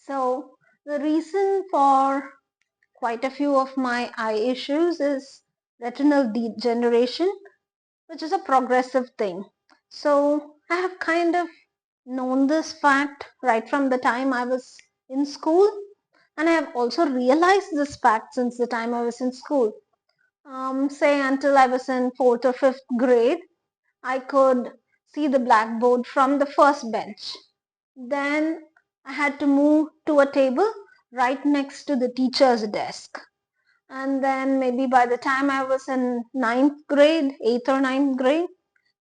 So the reason for quite a few of my eye issues is retinal degeneration, which is a progressive thing. So I have kind of known this fact right from the time I was in school, and I have also realized this fact since the time I was in school. Say until I was in fourth or fifth grade, I could see the blackboard from the first bench. Then I had to move to a table right next to the teacher's desk. And then maybe by the time I was in ninth grade, eighth or ninth grade,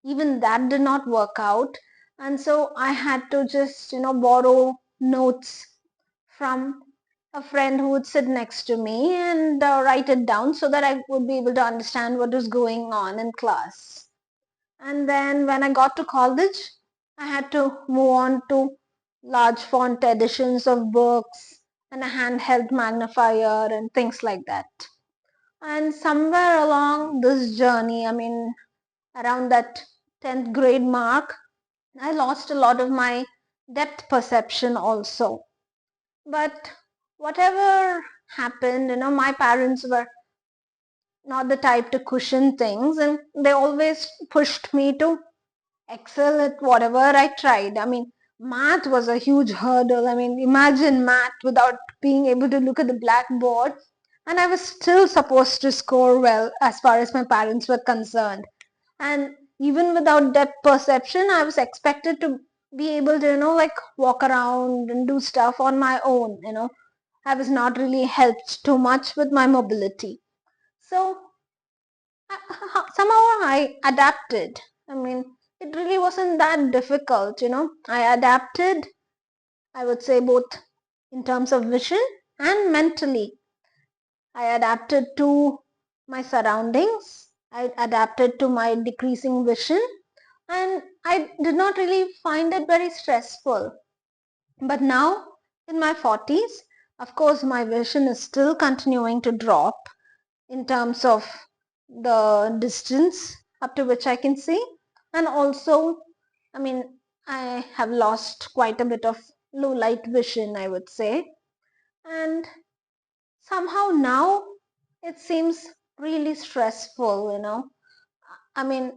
even that did not work out. And so I had to just, borrow notes from a friend who would sit next to me and write it down so that I would be able to understand what was going on in class. And then when I got to college, I had to move on to large font editions of books and a handheld magnifier and things like that. And somewhere along this journey, around that 10th grade mark, I lost a lot of my depth perception also. But whatever happened, my parents were not the type to cushion things, and they always pushed me to excel at whatever I tried. Math was a huge hurdle. Imagine math without being able to look at the blackboard. And I was still supposed to score well as far as my parents were concerned. And even without depth perception, I was expected to be able to, like walk around and do stuff on my own. I was not really helped too much with my mobility. So somehow I adapted. It really wasn't that difficult. I adapted, I would say, both in terms of vision and mentally. I adapted to my surroundings. I adapted to my decreasing vision, and I did not really find it very stressful. But now, in my 40s, of course, my vision is still continuing to drop in terms of the distance up to which I can see. And also, I mean, I have lost quite a bit of low light vision, I would say. And somehow now it seems really stressful. I mean,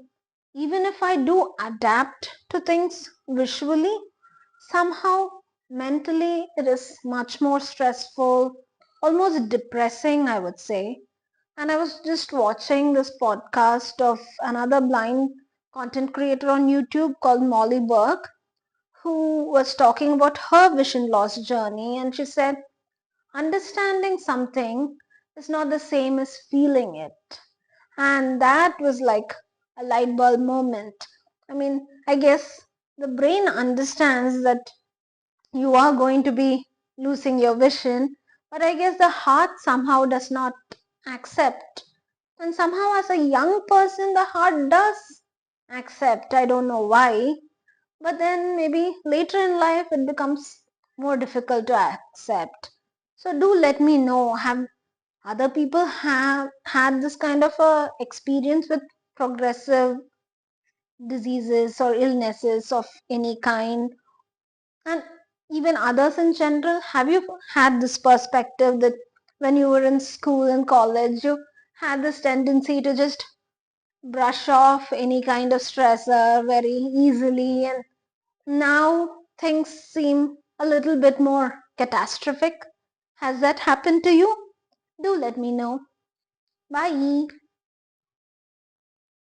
even if I do adapt to things visually, somehow mentally it is much more stressful, almost depressing, I would say. And I was just watching this podcast of another blind content creator on YouTube called Molly Burke, who was talking about her vision loss journey. And she said, understanding something is not the same as feeling it. And that was like a light bulb moment. I guess the brain understands that you are going to be losing your vision, but I guess the heart somehow does not accept. And somehow, as a young person, the heart does accept. I don't know why, but then maybe later in life it becomes more difficult to accept. So, do let me know, have other people have had this kind of a experience with progressive diseases or illnesses of any kind? And even others in general, have you had this perspective that when you were in school and college, you had this tendency to just brush off any kind of stressor very easily, and now things seem a little bit more catastrophic? Has that happened to you? Do let me know. Bye.